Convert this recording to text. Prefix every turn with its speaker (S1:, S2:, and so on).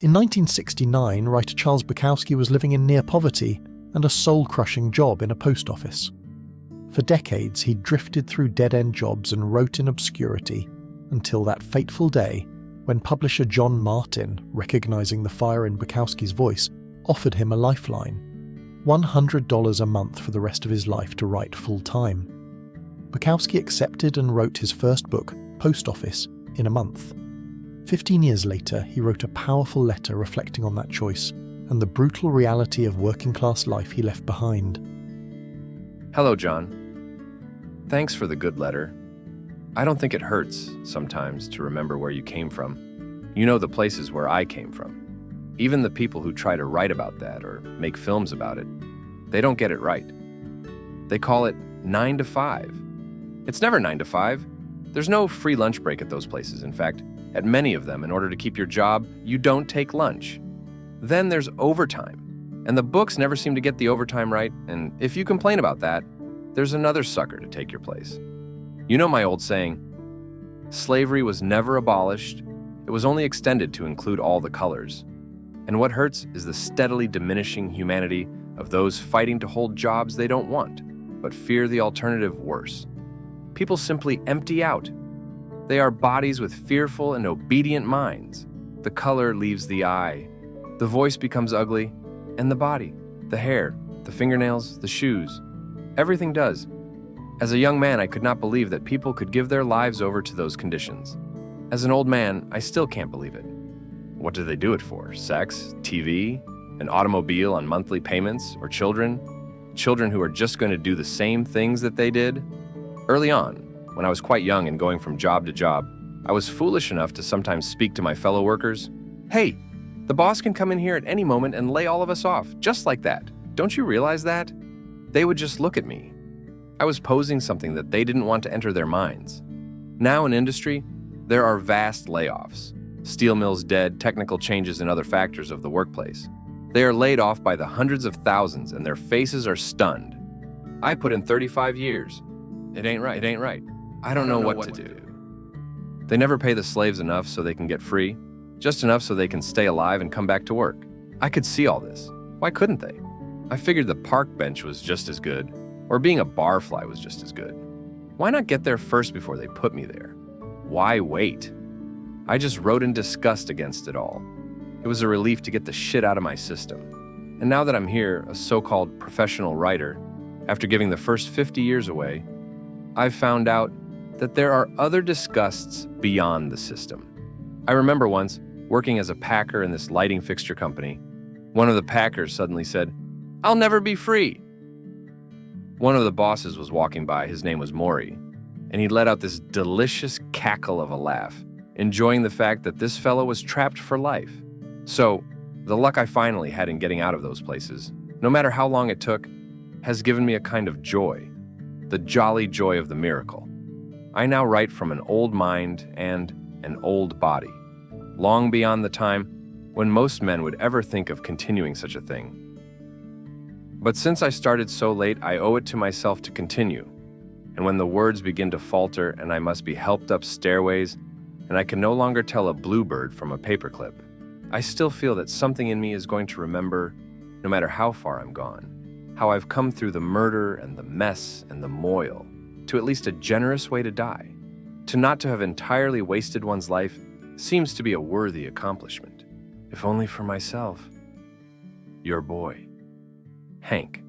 S1: In 1969, writer Charles Bukowski was living in near poverty and a soul-crushing job in a post office. For decades, he drifted through dead-end jobs and wrote in obscurity until that fateful day when publisher John Martin, recognizing the fire in Bukowski's voice, offered him a lifeline: $100 a month for the rest of his life to write full-time. Bukowski accepted and wrote his first book, Post Office, in a month. 15 years later, he wrote a powerful letter reflecting on that choice and the brutal reality of working-class life he left behind.
S2: Hello, John. Thanks for the good letter. I don't think it hurts, sometimes, to remember where you came from. You know the places where I came from. Even the people who try to write about that or make films about it, they don't get it right. They call it 9 to 5. It's never 9 to 5. There's no free lunch break at those places. In fact, at many of them, in order to keep your job, you don't take lunch. Then there's overtime, and the books never seem to get the overtime right, and if you complain about that, there's another sucker to take your place. You know my old saying, slavery was never abolished, it was only extended to include all the colors. And what hurts is the steadily diminishing humanity of those fighting to hold jobs they don't want, but fear the alternative worse. People simply empty out. They are bodies with fearful and obedient minds. The color leaves the eye. The voice becomes ugly, and the body, the hair, the fingernails, the shoes, everything does. As a young man, I could not believe that people could give their lives over to those conditions. As an old man, I still can't believe it. What do they do it for? Sex? TV? An automobile on monthly payments? Or children? Children who are just going to do the same things that they did? Early on, when I was quite young and going from job to job, I was foolish enough to sometimes speak to my fellow workers. Hey, the boss can come in here at any moment and lay all of us off, just like that. Don't you realize that? They would just look at me. I was posing something that they didn't want to enter their minds. Now in industry, there are vast layoffs. Steel mills dead, technical changes and other factors of the workplace. They are laid off by the hundreds of thousands and their faces are stunned. I put in 35 years. It ain't right, it ain't right. I don't know what to do. They never pay the slaves enough so they can get free, just enough so they can stay alive and come back to work. I could see all this. Why couldn't they? I figured the park bench was just as good, or being a barfly was just as good. Why not get there first before they put me there? Why wait? I just wrote in disgust against it all. It was a relief to get the shit out of my system. And now that I'm here, a so-called professional writer, after giving the first 50 years away, I've found out that there are other disgusts beyond the system. I remember once, working as a packer in this lighting fixture company, one of the packers suddenly said, "I'll never be free." One of the bosses was walking by, his name was Maury, and he let out this delicious cackle of a laugh, enjoying the fact that this fellow was trapped for life. So, the luck I finally had in getting out of those places, no matter how long it took, has given me a kind of joy, the jolly joy of the miracle. I now write from an old mind and an old body, long beyond the time when most men would ever think of continuing such a thing. But since I started so late, I owe it to myself to continue. And when the words begin to falter and I must be helped up stairways and I can no longer tell a bluebird from a paperclip, I still feel that something in me is going to remember, no matter how far I'm gone, how I've come through the murder and the mess and the moil to at least a generous way to die. To not to have entirely wasted one's life seems to be a worthy accomplishment. If only for myself. Your boy, Hank.